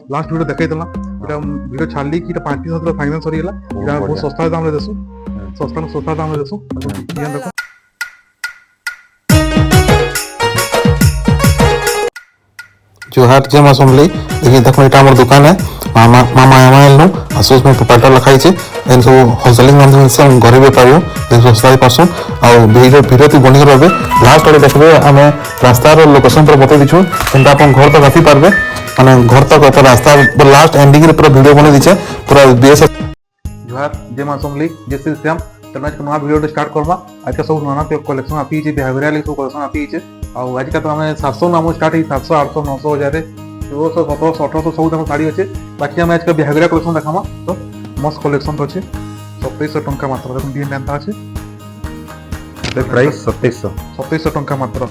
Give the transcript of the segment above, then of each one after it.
Last video देखाई देला एटा video छाड़ली कि एटा 35,000 फाइनेंस सरी गेला एटा बहुत सस्ता दाम रे देसु सस्ता दाम रे देसु ध्यान रखो। जोहार जय मां समली देखिए देखो एटा हमर दुकान है मामा एमआईएल नो आसोस में प्रोपाइटर लिखाई छे एन सब होलसेलिंग माध्यम से हम घरे भी पाइबो एन सस्ता पासो आ वीडियो वीडियो बनी रहबे लास्ट वाले देखबे हमें रास्ता रो लोकेशन पर बता दिछु एंता अपन घर तक आसी पारबे माने घर तक अपन रास्ता लास्ट एंडिंग रे पूरा वीडियो बने दिछे पूरा बीएस। जोहार जय मां समली जैसे श्याम तना एक नया वीडियो स्टार्ट करबा आज का सब नया कलेक्शन आती छे बिहेवियरल सब कलेक्शन आती छे आ आज का तो हमें 700 नाम स्टार्ट है 700 800 900 1000 1600 1700 1800 सब दाम साड़ी अच्छे बाकी हमें आज का बिहेवियर कलेक्शन देखामा तो मस्त कलेक्शन तो अच्छे 2700 टंका मात्र देखो दिन लेंता अच्छे ते प्राइस 2700 टंका मात्र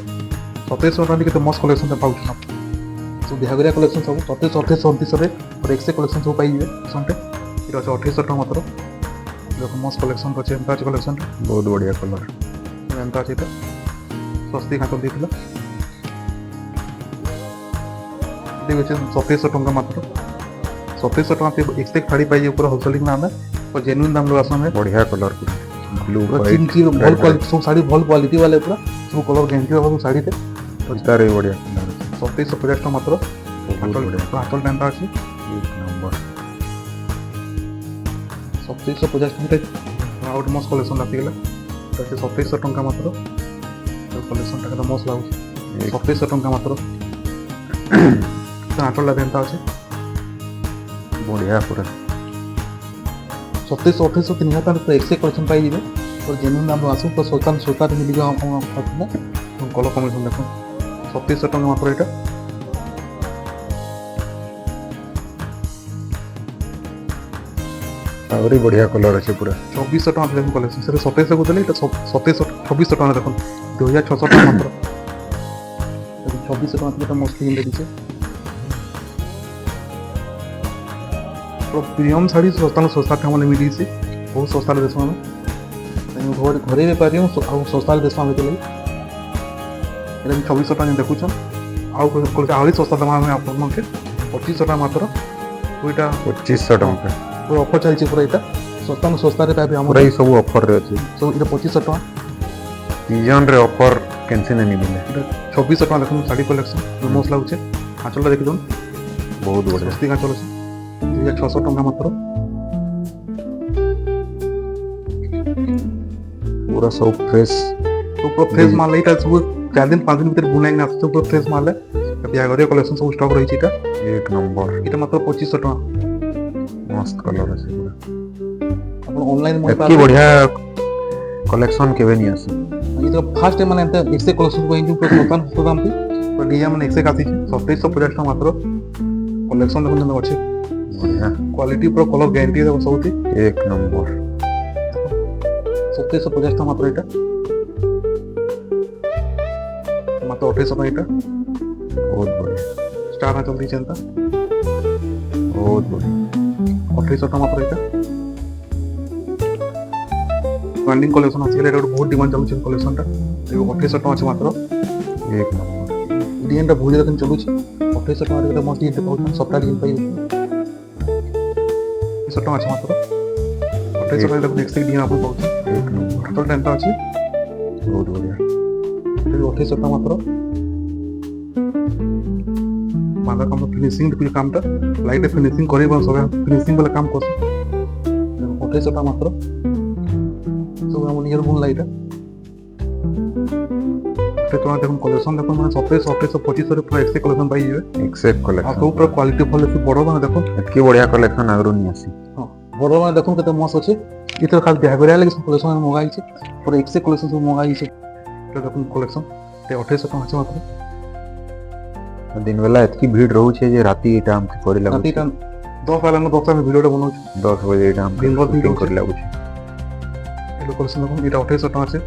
2700 टंका के तो मस्त कलेक्शन दे पाउछ ना सो बिहेवियर कलेक्शन सब 27 28 29 रे और एक्से कलेक्शन सब पाइबे संटे इरा 2800 टंका मात्र देखो मस्त कलेक्शन तो अच्छे एंता कलेक्शन बहुत बढ़िया कलर एंता अच्छे सस्ती खातर देथिला देखो 2700 टंका मात्र 2700 टंका पे एक्सटेक थाड़ी पाइए पूरा होलसेलिंग नाम है और जेन्युइन दाम लोग आसने बढ़िया कलर पूरा ब्लू चिन की भल क्वालिटी सब साड़ी भल क्वालिटी वाले पूरा सब कलर गारंटी वाला साड़ी थे तो तारे बढ़िया कलर 2750 टंका मात्र हाटल टेंटा अछि एक नंबर 2750 टंका आउट मस्त कलेक्शन लाती गेला तो 2700 टंका मात्र तो कलेक्शन टाका मस्त लागु 2700 टंका मात्र हाटल ला टेंटा अछि बढ़िया पूरा 2700 2800 3000 तो एक्से कलेक्शन पाई दिबे और जेन्युइन दाम आसु तो सोता मिलिबे हम कलर कॉम्बिनेशन देखो 2700 टंका मात्र एटा और बढ़िया कलर अच्छे पूरा 2400 टंका देखो कलेक्शन से 2700 को देले 2700 2400 टंका देखो 2600 टंका मात्र 2400 टंका तो mostly in they premium sari सस्ता था हमें मिली से बहुत सस्ता देश में घर घरे बेपारी सस्ता देश में चले 2600 टंका देखुन आहरी सस्ता दाम हमें आप 2500 टंका मात्र दुईटा 2500 टंका पूरा ऑफर चलती पूरा यहाँ सस्ता रे पाइबे पूरा ही सब ऑफर रे अछि सब इटा 2500 टंका सीजन रे ऑफर कैंसिल नहीं मिले 2600 टंका देखो साड़ी कलेक्शन मस्त लागुचे आंचल देखि दन बहुत बढ़िया सस्ती आंचल अछि 2600 टंका मात्र पूरा सब फ्रेश तो पूरा फ्रेश माल एटा सब 4 दिन 5 दिन भीतर बुनाई ना तो पूरा फ्रेश माल है बिहागरिया कलेक्शन सब स्टॉक रही एटा एक नंबर एटा मात्र 2500 टंका मस्त कलर अछि पूरा अपन ऑनलाइन में की बढ़िया कलेक्शन केबे नहीं आसी ये तो फर्स्ट टाइम माने एटा एक्से कलेक्शन को इंजू पूरा दुकान तो दाम पे तो लिया माने एक्से काती 2750 टंका मात्र कलेक्शन देखो न अच्छे बढ़िया क्वालिटी पूरा कलर गारंटी है सब एक नंबर 2750 टंका मात्र एटा मात्र 2800 टंका एटा बहुत बढ़िया स्टार ना जल्दी चलता बहुत बढ़िया 2800 टंका मात्र एटा ट्रेंडिंग कलेक्शन अछि एटा बहुत डिमांड चलुछ कलेक्शन टा 2800 टंका अछि मात्र एक नंबर डिजाइन टा बहुत ज्यादा चलुछ 2800 टंका रे मस्त डिजाइन पाउछ सबटा डिजाइन पाइ 2800 टंका अछि मात्र 2800 टंका रे नेक्स्ट डिजाइन आपन पाउछ एक नंबर टोटल टेंटा अछि बहुत बढ़िया 2800 टंका मात्र माला काम फिनिशिंग पे काम टा लाइट फिनिशिंग करे बन सब फिनिशिंग वाला काम करछ 2800 टंका मात्र सब हम नियर बुन लाइट तो देखो कलेक्शन देखो माने 2700 रे पूरा एक्से कलेक्शन पाई जेबे एक्सेप्ट आ कलेक्शन तो पूरा क्वालिटी भले से बड़ माने देखो एतकी बढ़िया कलेक्शन आगरो नहीं आसी हां बड़ माने देखो केते मस्त अछि इतर खाली बिहेवियर लागि कलेक्शन मंगाई छै पूरा एक्से कलेक्शन सब मंगाई छै तो देखो कलेक्शन ते 2800 टंका छै मात्र दिन बेला एतकी भीड़ रहू छे जे राती एटा हम करे लागू राती टाइम 10 वाला में 10 में वीडियो बनाउ 10 बजे एटा हम दिन भर वीडियो करे लागू छे ए कलेक्शन देखो एटा 2800 टंका छै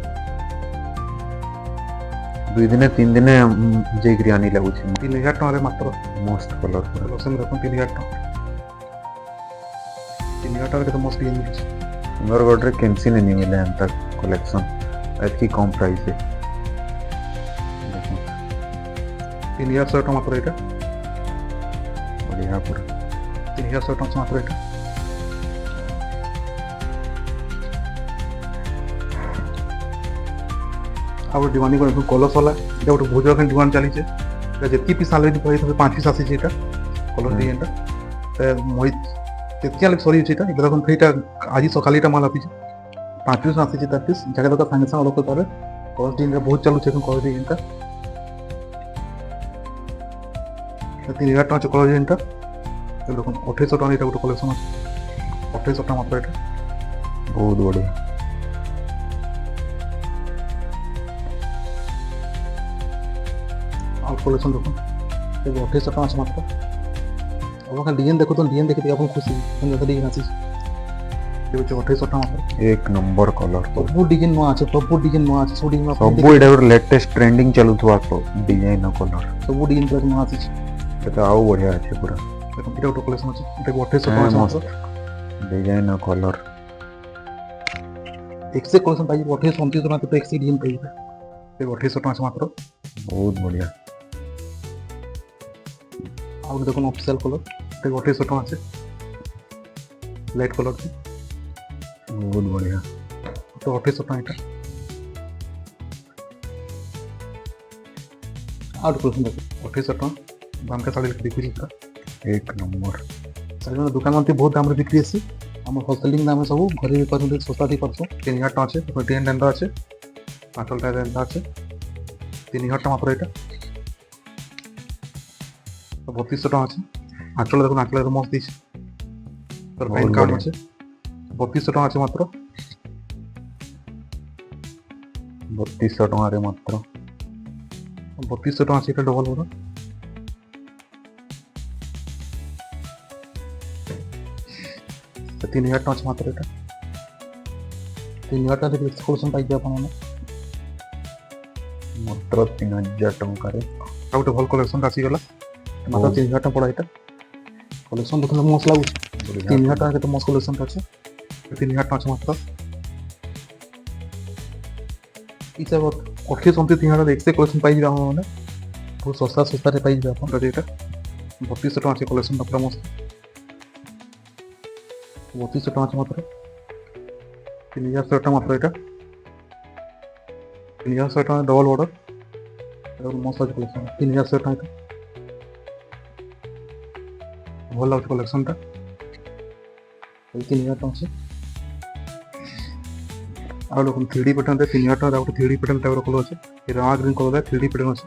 2 दिन 3 दिन जे क्रियानी लागू छे 3000 टंका रे मात्र मस्त कलर पूरा कलेक्शन देखो 3000 टंका 3000 टंका के तो मस्त डिजाइन मिल छै सुंदरगढ़ रे कैंसी नहीं मिले हम तक कलेक्शन एतकी कम प्राइस है 3000 टंका मात्र एटा बढ़िया पूरा 3100 ଟଙ୍କା ମାତ୍ର ଏଇଟା। ଆଉ ଗୋଟେ ଡିମାଣ୍ଡିଂ କରି କଲର୍ସ ବାଲା ଏଇଟା ଗୋଟେ ବହୁତ ଜାଗା ଡିମାଣ୍ଡ ଚାଲିଛେ। ଏଇଟା ଯେତିକି ପିସ୍ ଆଣିଲେ କହିଥାନ୍ତି 5 ପିସ୍ ଆସିଛି ଏଇଟା କଲର୍ ଡିଜାଇନଟା। মই তেতিয়ালৈকে ସରିଯାଇଛି ଏଇଟା। ଏବେ ଦେଖନ୍ତୁ ସେଇଟା ଆଜି ସକାଳେ ଏଇଟା ମାଲ ଆସିଛି 5 ପିସ୍ ଆସିଛି 4 ପିସ୍ ଜାଗା ଦରକାର ସାଙ୍ଗେ ସାଙ୍ଗେ ଅର୍ଡର କରିପାରେ। କଲର୍ ଡିଜାଇନଟା ବହୁତ ଚାଲୁଛି এখন କଲର୍ ଡିଜାଇନଟା। 3000 ଟଙ୍କା ଅଛି କଲର୍ ଡିଜାଇନଟା। ଦେଖুন 2800 ଟଙ୍କା ଏଇଟା ଗୋଟେ କଲେକ୍ସନ୍ ଅଛି 2800 ଟଙ୍କା ମାତ୍ର ଏଇଟା। ବହୁତ ବଢିଆ। आउट कलेक्शन देखो 2800 टଙ୍କା আছে মাত্র। ଆପଣ ডিজাইন ଦେଖୁ ତ ডিজাଇନ ଦେଖିକି ଆପଣ ଖୁସି ସୁନ୍ଦର ডিজাইନ আছে। ଏ ହଉଛି 2800 ଟଙ୍କା ମାତ୍ର। एक नंबर कलर ସବୁ ডিଜାଇନ ନୂଆ ଅଛି ସବୁ ডিজাଇନ ନୂଆ ଅଛି ସବୁ ডিଜାଇନ सब एटा लेटेस्ट ट्रेंडिंग चलुथवा तो डिजाइन कलर ସବୁ ডিজাଇନ ପୁରା ନୂଆ ଆସିଛି। एटा आउ बढ़िया अछि पूरा ଦେଖନ୍ତୁ ଏଇଟା ଗୋଟେ କଲେକ୍ସନ ଅଛି ଏଟା 2800 ଟଙ୍କା ଅଛି ମାତ୍ର। डिजाइन कलर ଏକ୍ସେ କଲେକ୍ସନ ପାଇଯିବ 2829 ଟଙ୍କା ତ ଏକ୍ସେ ডিଜାଇନ ପାଇଯିବ। ଏ 2800 ଟଙ୍କା ଅଛି ମାତ୍ର। बहुत बढ़िया। ଆଉ ଗୋଟେ ଦେଖୁନ ଅଫିସିଆଲ କଲର ଏଟା 2800 ଟଙ୍କା ଅଛି ଲାଇଟ୍ କଲର ଅଛି बहुत बढ़िया। ତ 2800 ଟଙ୍କା ଏଟା। ଆଉ ଗୋଟେ କଲେକ୍ସନ ଦେଖ 2800 ଟଙ୍କା ଦାମଟା ଶାଢ଼ୀ ଦେଖୁଛି ପୁରା एक नंबर ଶାଢ଼ୀ ମାନେ ଦୋକାନ ମାନଙ୍କୁ ବହୁତ ଦାମରେ ବିକ୍ରି ଅଛି। ଆମର ହୋଲସେଲିଂ ଦାମରେ ସବୁ ଘରେ ବି ପାରୁଛନ୍ତି ଶସ୍ତା ଦେଇ ପାରୁଛୁ। 3000 ଟଙ୍କା ଅଛି ଡିଜାଇନ ଏନ୍ତା ଅଛି ପାଞ୍ଚଟା ଏନ୍ତା ଅଛି 3000 ଟଙ୍କା ମାତ୍ର ଏଇଟା। 3200 ଟଙ୍କା ଅଛି ଆଞ୍ଚଳ ଦେଖୁନ ଆଞ୍ଚଳରେ ମସ୍ତ ଦେଇଛି ତାର ବହୁତ ପ୍ୟାଣ୍ଟ କାର୍ଡ ବଢ଼ିଆ। ଅଛି 3200 ଟଙ୍କା ଅଛି ମାତ୍ର। 3200 टଙ୍କା मात्र 3200 ଟଙ୍କା ଅଛି ଏଇଟା ଡବଲ ବଡ଼। तीन हजार टଙ୍କା मात्र एटा 3000 टଙ୍କା डिस्काउंट पाइबे आपण माने मात्र 3000 टଙ୍କା रे आ गोटे भल कलेक्शन आसी गला मात्र 3000 टଙ୍କା पड़ा एटा कलेक्शन देखले मस्त लागु 3000 टଙ୍କା के मस्त कलेक्शन अछि 3000 टଙ୍କା मात्र। ई सब 2829 एक से कलेक्शन पाइबे आपण माने बहुत सस्ता सस्ता रे पाइबे आपण एटा 3200 टଙ୍କା से कलेक्शन पूरा मस्त 3200 टଙ୍କା मात्र 3000 टଙ୍କା मात्र एटा 3000 टଙ୍କା डबल ऑर्डर और मस्त आज कलेक्शन 3000 टଙ୍କା एटा भल लाउच कलेक्शन टा 3000 टଙ୍କା से आ लोग 3D पैटर्न रे 3000 टଙ୍କା गोटे 3D पैटर्न टाइप रो कलर अछि Rama green colour 3D pattern अछि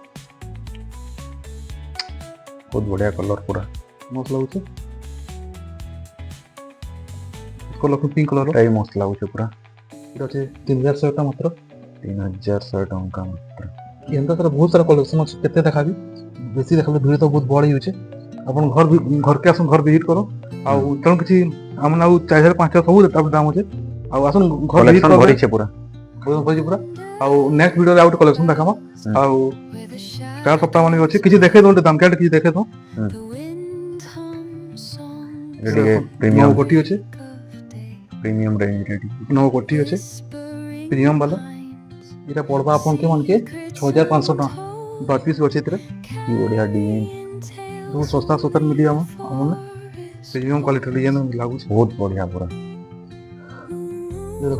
बहुत बढ़िया कलर पूरा मस्त लागु कलर पिंक कलर टाइम मस्त लागु पूरा এটা আছে 3100 टଙ୍କା मात्र 3100 टଙ୍କା मात्र। एंता सारा बहुत सारा कलेक्शन अछि केते देखाबी बेसी देखले भीड़ तो बहुत बड़ी होचे अपन घर के आसन घर विजिट करो आ तण किछि हमन आ 4000 5000 सब दाम होचे आ आसन घर विजिट कलेक्शन करो भरी छे पूरा भरी पूरा आ नेक्स्ट वीडियो रे आउट कलेक्शन देखामा आ 4 सप्ताह माने अछि किछि देखे दो दाम काट किछि देखे दो रेडी नौ प्रीमियम कोटी अछि प्रीमियम रेंज रेडी 9 कोटी अछि प्रीमियम वाला इटा पड़बा आपन के मन के 6500 टका 12 पीस अछि तरे की बढ़िया डिजाइन बहुत सस्ता सस्ता मिली हमने प्रीमियम क्वालिटी डिजाइन लागू बहुत बढ़िया पूरा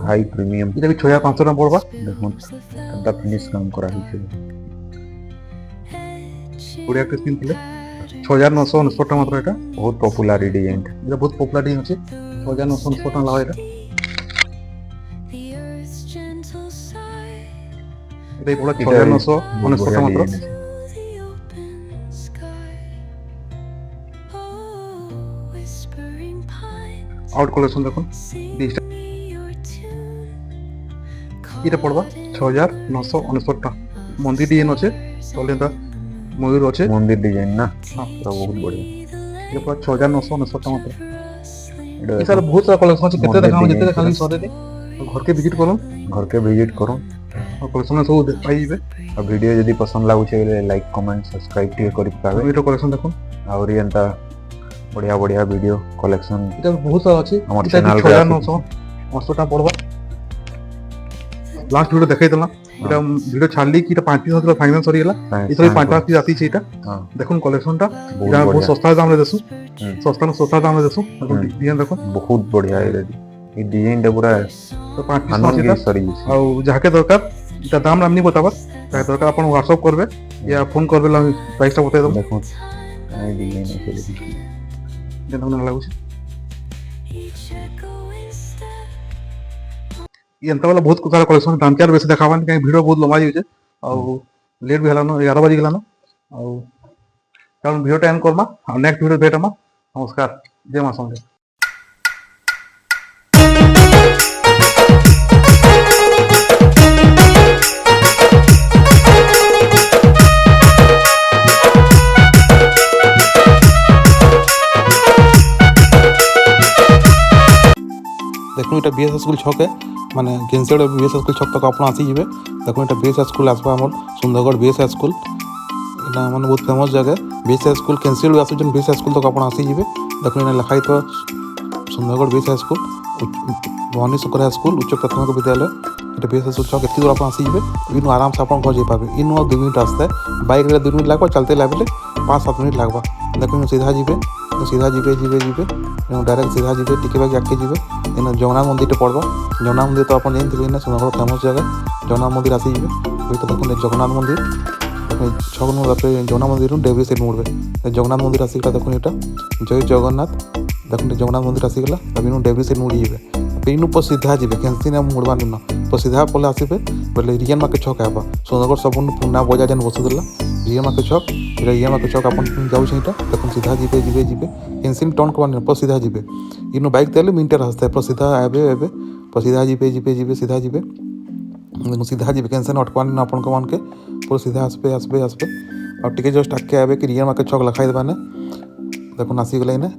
हाई प्रीमियम इटा भी 6500 टका पड़बा देखो कंदा फिनिश काम करा हिचे बढ़िया पीस पिनले 6999 टका मात्र एटा बहुत पॉपुलर डिजाइन इटा बहुत पॉपुलर डिजाइन अछि 6999 टका लावा एटा एटा बड़ा 6999 टका मात्र आउट कलेक्शन देखो इटा पड़बा 6999 टका मंदिर डिजाइन अछि तलेंदा मयूर अछि मंदिर डिजाइन ना हां पूरा बहुत बढ़िया ये पूरा 6999 टका मात्र एटा ये सारा बहुत सारा कलेक्शन अछि केते मंदिर देखाम डिजाइन जते देखाम पूरा। सरे दे घर के विजिट करो घर के विजिट करो और कलेक्शन सब पाइबे और वीडियो यदि पसंद लागु छे लाइक कमेंट सब्सक्राइब टिके करि पावे वीडियो कलेक्शन देखो और एंता बढ़िया बढ़िया वीडियो कलेक्शन इटा बहुत सारा अछि हमर इटा channel रे 6999 टका पड़बा लास्ट वीडियो देखाई देला এটা ভিডিও ছাড়লি কি এটা 5 পিস হলো ফাইনাল সরি গেলা এই 5 পিস আতিছে এটা হ্যাঁ দেখুন কালেকশনটা বহুত এটা বহুত বঢ়িয়া। সস্তা দামে দেসু হুম। সস্তা দামে দেসু দেখুন ডিজাইন দেখুন ବହୁତ ବଢିଆ ଏଇଟା এই ডিজাইনটা পুରା তো 5 পিস ଆନନ୍ଦ আছে ସରି ଆଉ ଯାହାକେ ଦରକାର এটা দাম আমি বতাবার যাହା দরকার ଆପଣ WhatsApp করবে या ফোন করবে আমি প্রাইসটা বতাই দেব দেখুন এই ডিজাইন আছে দেখুন দেখুন না লাগুছে ଏନ୍ତା ବେଲେ ବହୁତ ସାରା କଲେକ୍ସନ ଦାମକେ ଆର୍ ବେଶୀ ଦେଖାବାନି କାହିଁକି ଭିଡ଼ିଓ ବହୁତ ଲମ୍ବା ଯାଉଛେ ଆଉ ଲେଟ୍ ବି ହେଲାନ 11 ବାଜି ଗଲାନ ଆଉ କାରଣ ଭିଡ଼ିଓଟା ଏଣ୍ଡ କର୍ମା ଆଉ ନେକ୍ସଟ ଭିଡ଼ିଓ ଭେଟ ହେମା ନମସ୍କାର ଜୟ ମା ସମଲେଇ। দেখুন এটা বিএস স্কুল ছকে মানে কেনসিওর বিএস স্কুল ছক তক আপনার আসিଯିବେ দেখুন এটা বিএস স্কুল আসবা আমার সুন্দরগড় বিএস স্কুল এটা মানে বহুত ফেমস জায়গা বিএস স্কুল কেনসিওর আসুছেন বিএস স্কুল তক আপনার আসিଯିବେ দেখুন এটা লেখা হইতো Sundargarh B S school Bhabani Shankar school উচ্চ প্রাথমিক বিদ্যালয় এটা বিএস স্কুল ছক এতকি দূর আপনার আসিଯିବେ ইনু আরামসে আপনার ঘর যাইপারবে ইনু 2 মিনিট আসতে বাইকরে 2 মিনিট লাগবা চলতে লাগলে 5-7 মিনিট লাগবা দেখুন সিধা যাবে ডাইরেক্ট সিধা যাবে টিকে বাকি আগে যাবে এনে জগন্নাথ মন্দিরটা পড়বা জগন্নাথ মন্দির তো আপনার জানিথিবে না সুন্দরগড় ফেমস জায়গা জগন্নাথ মন্দির আসিଯିବେ ওইটা দেখুন জগন্নাথ মন্দির ছক নম্বর তারপরে জগন্নাথ মন্দির ডেভি সাইড মুড়বে জগন্নাথ মন্দির আসিগলা দেখুন এটা জয় জগন্নাথ দেখুন জগন্নাথ মন্দির আসিগলা তারপরে ডেভি সাইড মুড়ি যাবে ইনু পর সিধা যাবে কেনসি না মুড়বা নিন পর সিধা পলে আসবে বলে রিয়ান মার্কেট ছক আবা সুন্দরগড় সম্পূর্ণ পুনা বজার যেন বসুদেলা রিয়ান মার্কেট ছক এটা রিয়ান মার্কেট ছক আপন যাচ্ছে এটা দেখুন সিধা যাবে কেনসিন টর্ন করবার পর সিধা যাবে ইনু বাইক তেলে মিনিটের রাস্তা পর সিধা আবে পর সিধা যাবে সিধা যাবে দেখুন সিধা যাবে কেনসিন অটকবার না আপন মানকে পুরো সিধা আসবে আর টিকে জস্ট আগে আবে কি রিয়ান মার্কেট ছক লেখাই দেবা না দেখুন আসিগলা না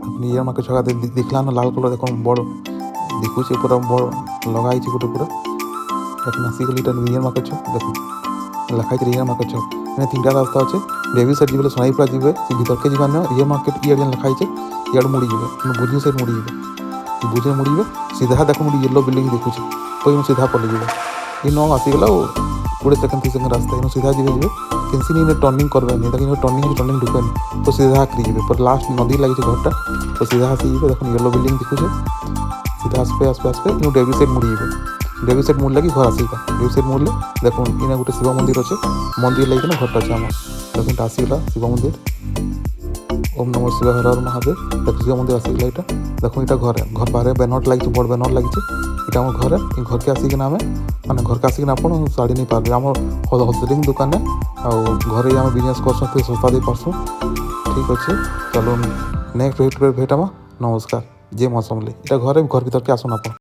আপনি রিয়ান মার্কেট ছক দেখলা না লাল কলর দেখুন বড় দেখুছে পুরা বড় লগাইছে পুরা দেখুন আসিগলি এটা রিয়ান মার্কেট ছক দেখুন লেখাইছে রিয়ান মার্কেট ছক এখানে 3টা রাস্তা আছে দেবী সাইড যাবে সোনাইপুরা যাবে ভিতরকে যাবে না রিয়ান মার্কেট ইয়ার যেন লেখাইছে ইয়ার মুড়ি যাবে বুঝি সাইড মুড়ি যাবে বুঝে মুড়িবে সিধা দেখুন ইয়েলো বিল্ডিং দেখুছে ওই সিধা পড়ে যাবে ইনো আসিগলা 20 সেকেন্ড 30 সেকেন্ড রাস্তা ইনো সিধা যাবে কেনসি নিয়ে টর্নিং করবে না দেখুন টর্নিং ঢুকেনি তো সিধা আঁকড়ি যাবে পর লাস্ট নদী লাগিছে ঘরটা তো সিধা আসি যাবে দেখুন ইয়েলো বিল্ডিং দেখুছে সিধা আসবে ইনো ডেভি সাইড মুড়ি যাবে ডেভি সাইড মুড়লে কি ঘর আসিবা ডেভি সাইড মুড়লে দেখুন ইনা গোটে শিব মন্দির আছে মন্দির লাগি না ঘরটা আছে আমার দেখুন এটা আসিগলা শিব মন্দির ওম নমঃ শিবায় হর হর মহাদেব দেখুন শিব মন্দির আসিগলা এটা দেখুন এটা ঘর বাহারে ব্যানর লাগিছে বড় ব্যানর লাগিছে এটা আমার ঘরে এই ঘরকে আসিকিনা আমি মানে ঘরকে আসিকিনা আপন শাড়ি নেই পারবে আমার হোলসেলিং দোকানে আর ঘরে আমি বিজনেস করছো তো সস্তা দিয়ে পারছো ঠিক আছে চলো নেক্সট ভেট ভেটামা নমস্কার জয় মা সমলেই এটা ঘর ভিতরকে আসুন আপন।